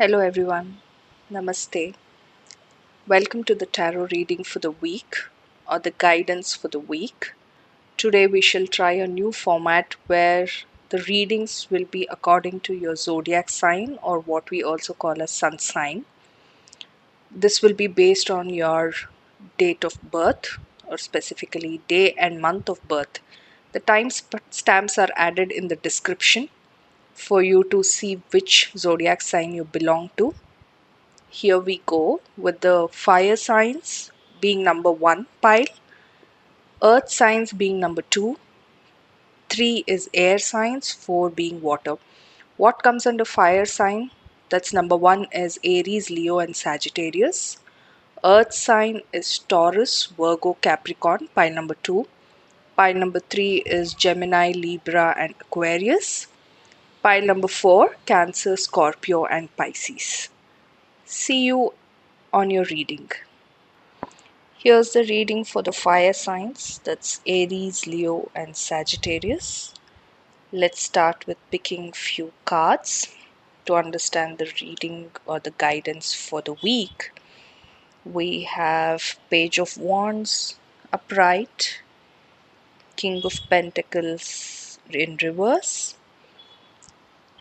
Hello everyone, Namaste. Welcome to the tarot reading for the week or the guidance for the week. Today we shall try a new format where the readings will be according to your zodiac sign or what we also call a sun sign. This will be based on your date of birth or specifically day and month of birth. The time stamps are added in the description for you to see which zodiac sign you belong to. Here we go with the fire signs being number 1 pile, earth signs being number 2, 3 is air signs, 4 being water. What comes under fire sign? That's number 1 is Aries, Leo and Sagittarius. Earth sign is Taurus, Virgo, Capricorn, pile number 2. Pile number 3 is Gemini, Libra and Aquarius. Pile number 4, Cancer, Scorpio and Pisces. See you on your reading. Here's the reading for the fire signs, that's Aries, Leo and Sagittarius. Let's start with picking few cards to understand the reading or the guidance for the week. We have Page of Wands upright, King of Pentacles in reverse,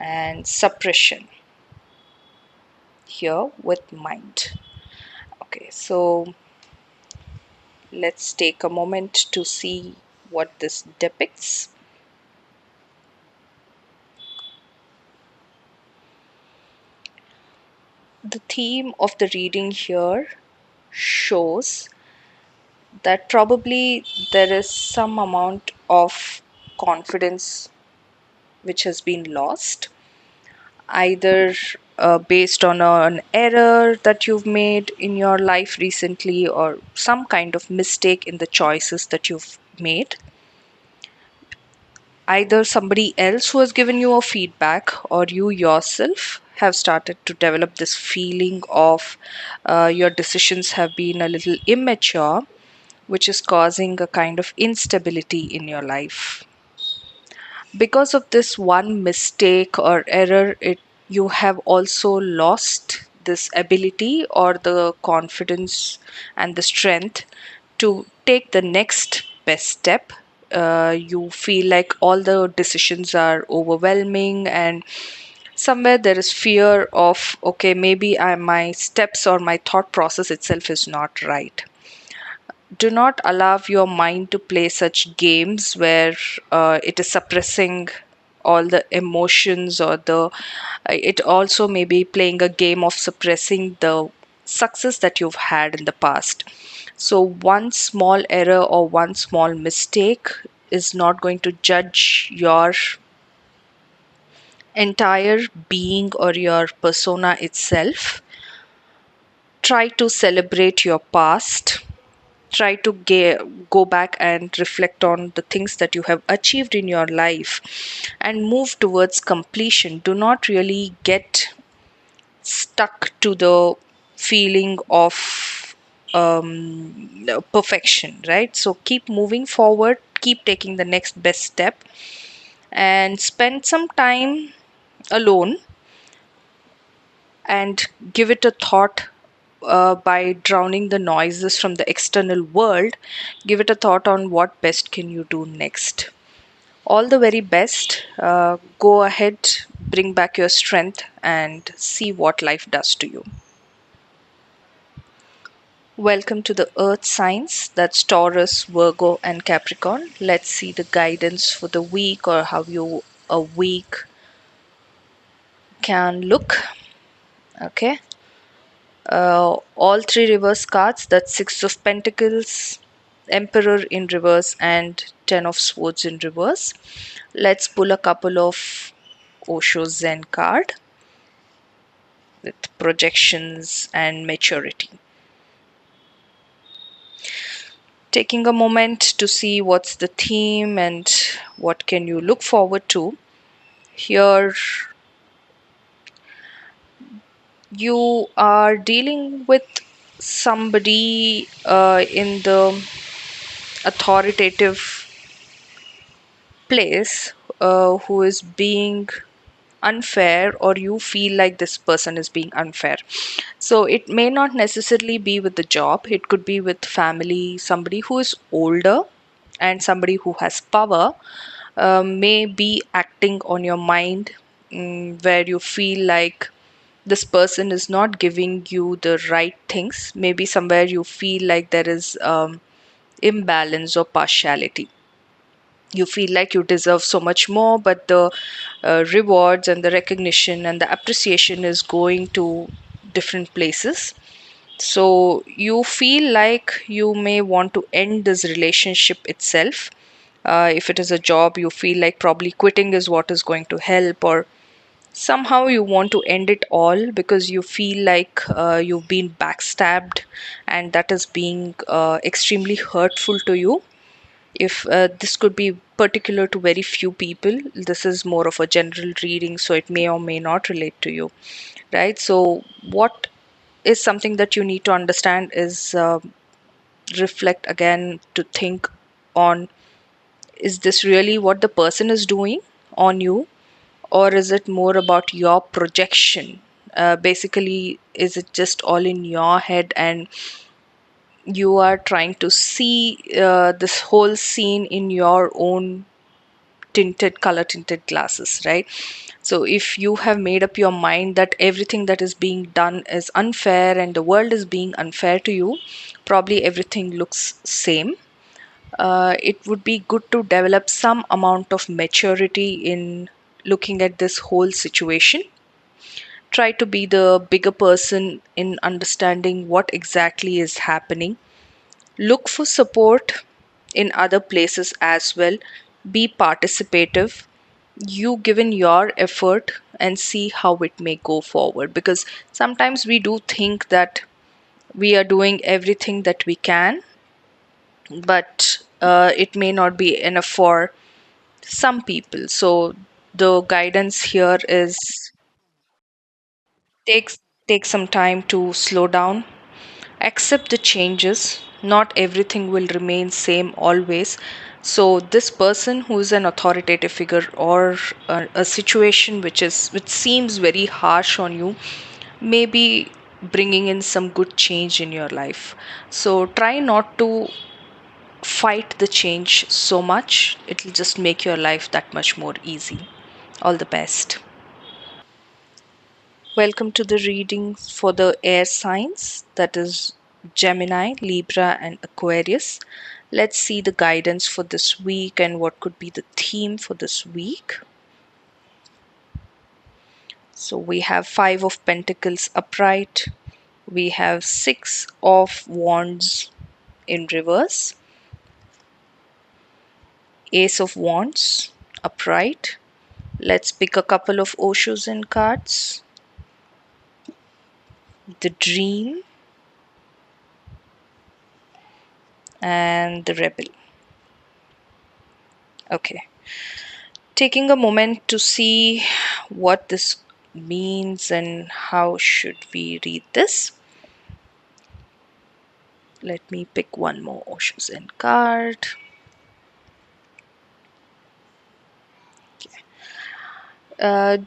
and Suppression here with Mind. Okay, so let's take a moment to see what this depicts. The theme of the reading here shows that probably there is some amount of confidence which has been lost, either based on an error that you've made in your life recently or some kind of mistake in the choices that you've made. Either somebody else who has given you a feedback or you yourself have started to develop this feeling of your decisions have been a little immature, which is causing a kind of instability in your life. Because of this one mistake or error, you have also lost this ability or the confidence and the strength to take the next best step. You feel like all the decisions are overwhelming, and somewhere there is fear of, okay, maybe my steps or my thought process itself is not right. Do not allow your mind to play such games where it is suppressing all the emotions, or it also may be playing a game of suppressing the success that you've had in the past. So one small error or one small mistake is not going to judge your entire being or your persona itself. Try to celebrate your past. Try to go back and reflect on the things that you have achieved in your life and move towards completion. Do not really get stuck to the feeling of perfection, right? So keep moving forward, keep taking the next best step, and spend some time alone and give it a thought. By drowning the noises from the external world, give it a thought on what best can you do next. All the very best. Go ahead, bring back your strength, and see what life does to you. Welcome to the earth signs, that's Taurus, Virgo and Capricorn. Let's see the guidance for the week, or how a week can look. Okay. All three reverse cards, that's Six of Pentacles, Emperor in reverse and Ten of Swords in reverse. Let's pull a couple of Osho Zen card with projections and maturity. Taking a moment to see what's the theme and what can you look forward to. Here you are dealing with somebody in the authoritative place who is being unfair, or you feel like this person is being unfair. So it may not necessarily be with the job, it could be with family, somebody who is older and somebody who has power may be acting on your mind, where you feel like this person is not giving you the right things. Maybe somewhere you feel like there is imbalance or partiality. You feel like you deserve so much more, but the rewards and the recognition and the appreciation is going to different places. So you feel like you may want to end this relationship itself. If it is a job, you feel like probably quitting is what is going to help, or somehow you want to end it all because you feel like you've been backstabbed, and that is being extremely hurtful to you. If this could be particular to very few people, this is more of a general reading, so it may or may not relate to you, right? So what is something that you need to understand is reflect again to think on, is this really what the person is doing on you, or is it more about your projection? Basically, is it just all in your head and you are trying to see this whole scene in your own color tinted glasses, right? So if you have made up your mind that everything that is being done is unfair and the world is being unfair to you, probably everything looks same. It would be good to develop some amount of maturity in looking at this whole situation. Try to be the bigger person in understanding what exactly is happening. Look for support in other places as well. Be participative. You given your effort and see how it may go forward, because sometimes we do think that we are doing everything that we can, but it may not be enough for some people. So the guidance here is take take some time to slow down, accept the changes. Not everything will remain same always. So this person who is an authoritative figure, or a situation which seems very harsh on you, may be bringing in some good change in your life. So try not to fight the change so much. It'll just make your life that much more easy. All the best. Welcome to the reading for the air signs, that is Gemini, Libra, and Aquarius. Let's see the guidance for this week and what could be the theme for this week. So we have Five of Pentacles upright, we have Six of Wands in reverse, Ace of Wands upright. Let's pick a couple of Oshozen cards. The Dream and the Rebel. Okay. Taking a moment to see what this means and how should we read this. Let me pick one more Oshozen card.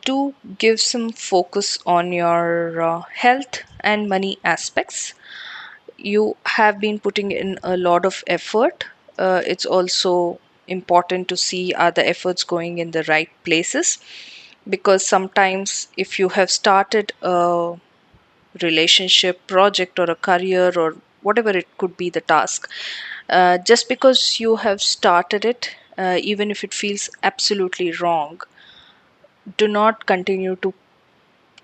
Do give some focus on your health and money aspects. You have been putting in a lot of effort. It's also important to see, are the efforts going in the right places, because sometimes if you have started a relationship, project, or a career, or whatever it could be, the task, just because you have started it, even if it feels absolutely wrong, do not continue to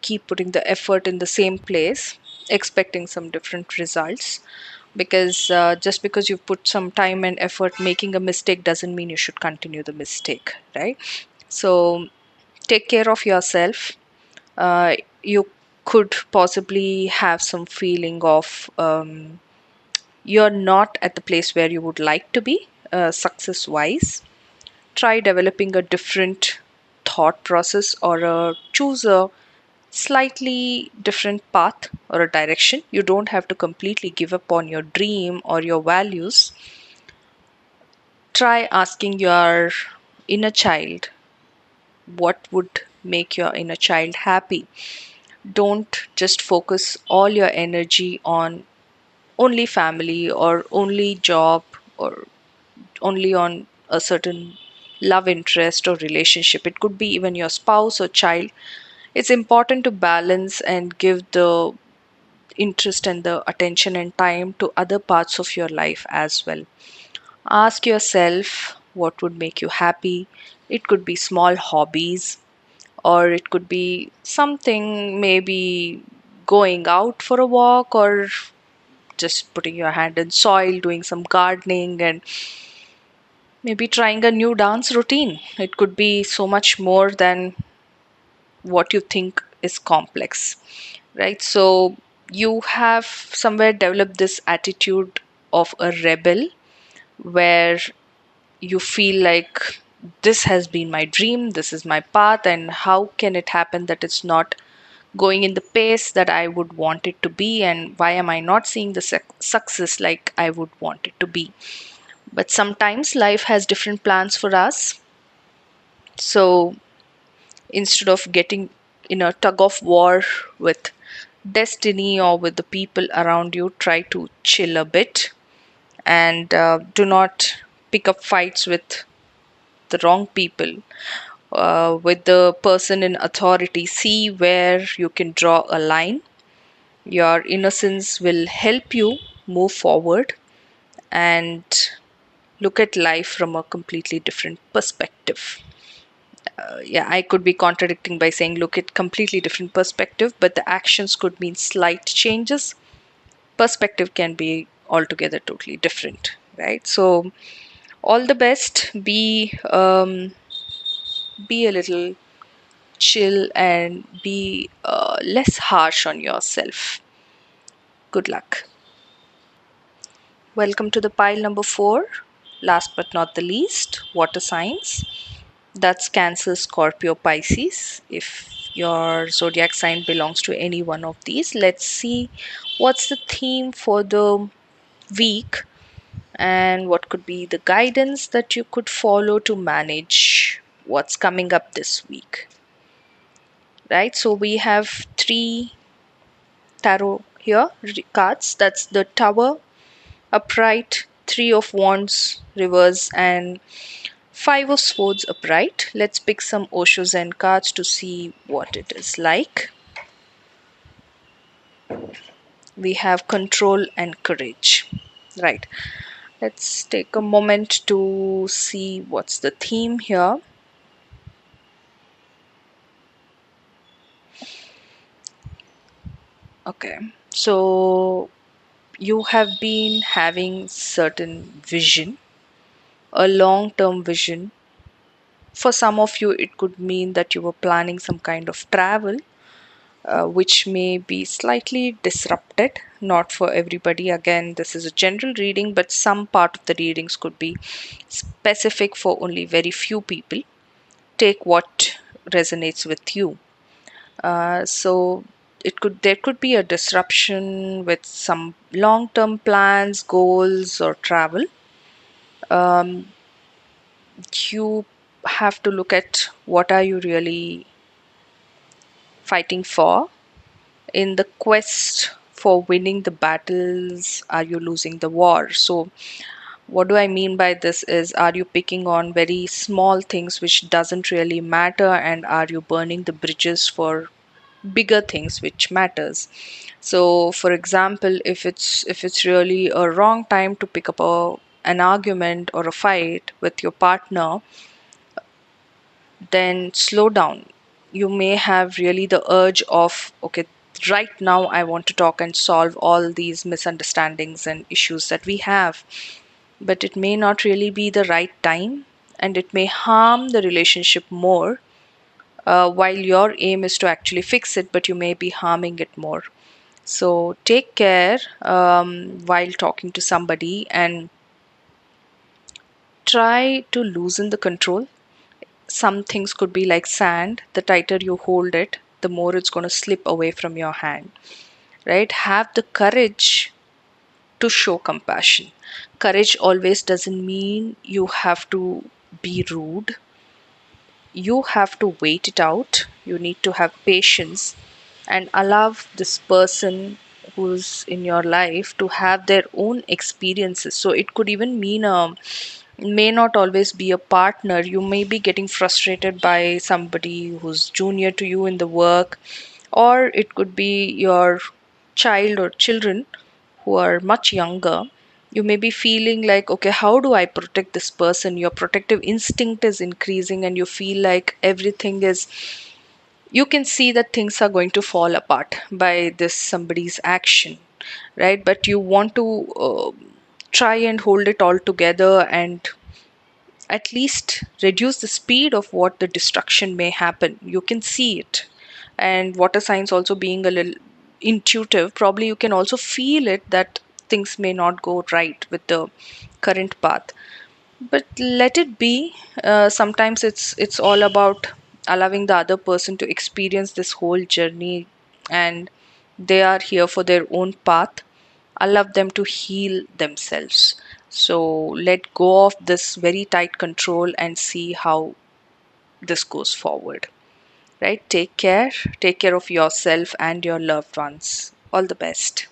keep putting the effort in the same place expecting some different results, because just because you've put some time and effort, making a mistake doesn't mean you should continue the mistake, right? So take care of yourself. You could possibly have some feeling of you're not at the place where you would like to be success wise. Try developing a different thought process, or choose a slightly different path or a direction. You don't have to completely give up on your dream or your values. Try asking your inner child what would make your inner child happy. Don't just focus all your energy on only family or only job or only on a certain love interest or relationship. It could be even your spouse or child. It's important to balance and give the interest and the attention and time to other parts of your life as well. Ask yourself what would make you happy. It could be small hobbies, or it could be something, maybe going out for a walk, or just putting your hand in soil, doing some gardening, and maybe trying a new dance routine. It could be so much more than what you think is complex, right? So you have somewhere developed this attitude of a rebel, where you feel like this has been my dream, this is my path, and how can it happen that it's not going in the pace that I would want it to be, and why am I not seeing the success like I would want it to be? But sometimes life has different plans for us. So instead of getting in a tug of war with destiny or with the people around you, try to chill a bit, and do not pick up fights with the wrong people, with the person in authority. See where you can draw a line. Your innocence will help you move forward and look at life from a completely different perspective. Yeah, I could be contradicting by saying look at completely different perspective, but the actions could mean slight changes. Perspective can be altogether totally different, right? So all the best. Be a little chill and be less harsh on yourself. Good luck. Welcome to the pile number 4. Last but not the least, water signs. That's Cancer, Scorpio, Pisces. If your zodiac sign belongs to any one of these, let's see what's the theme for the week and what could be the guidance that you could follow to manage what's coming up this week. Right? So we have 3 tarot here cards. That's the Tower, Upright, 3 of Wands, Reverse, and 5 of Swords upright. Let's pick some Osho Zen cards to see what it is like. We have Control and Courage. Right. Let's take a moment to see what's the theme here. Okay. So you have been having certain vision, a long-term vision. For some of you, it could mean that you were planning some kind of travel, which may be slightly disrupted. Not for everybody. Again, this is a general reading, but some part of the readings could be specific for only very few people. Take what resonates with you. So there could be a disruption with some long-term plans, goals, or travel. Um, you have to look at what are you really fighting for. In the quest for winning the battles, are you losing the war? So what do I mean by this is, are you picking on very small things which doesn't really matter, and are you burning the bridges for bigger things which matters? So for example, if it's really a wrong time to pick up an argument or a fight with your partner, then slow down. You may have really the urge of, okay, right now I want to talk and solve all these misunderstandings and issues that we have, but it may not really be the right time, and it may harm the relationship more. While your aim is to actually fix it, but you may be harming it more. So take care while talking to somebody, and try to loosen the control. Some things could be like sand. The tighter you hold it, the more it's going to slip away from your hand, right? Have the courage to show compassion. Courage always doesn't mean you have to be rude. you have to wait it out. You need to have patience and allow this person who's in your life to have their own experiences. So it could even mean may not always be a partner. You may be getting frustrated by somebody who's junior to you in the work, or it could be your child or children who are much younger. You may be feeling like, okay, how do I protect this person? Your protective instinct is increasing, and you feel like everything is, you can see that things are going to fall apart by this somebody's action, right? But you want to try and hold it all together and at least reduce the speed of what the destruction may happen. You can see it. And water signs also being a little intuitive, probably you can also feel it that things may not go right with the current path. But let it be. Sometimes it's all about allowing the other person to experience this whole journey, and they are here for their own path. Allow them to heal themselves. So let go of this very tight control and see how this goes forward. Right? Take care of yourself and your loved ones. All the best.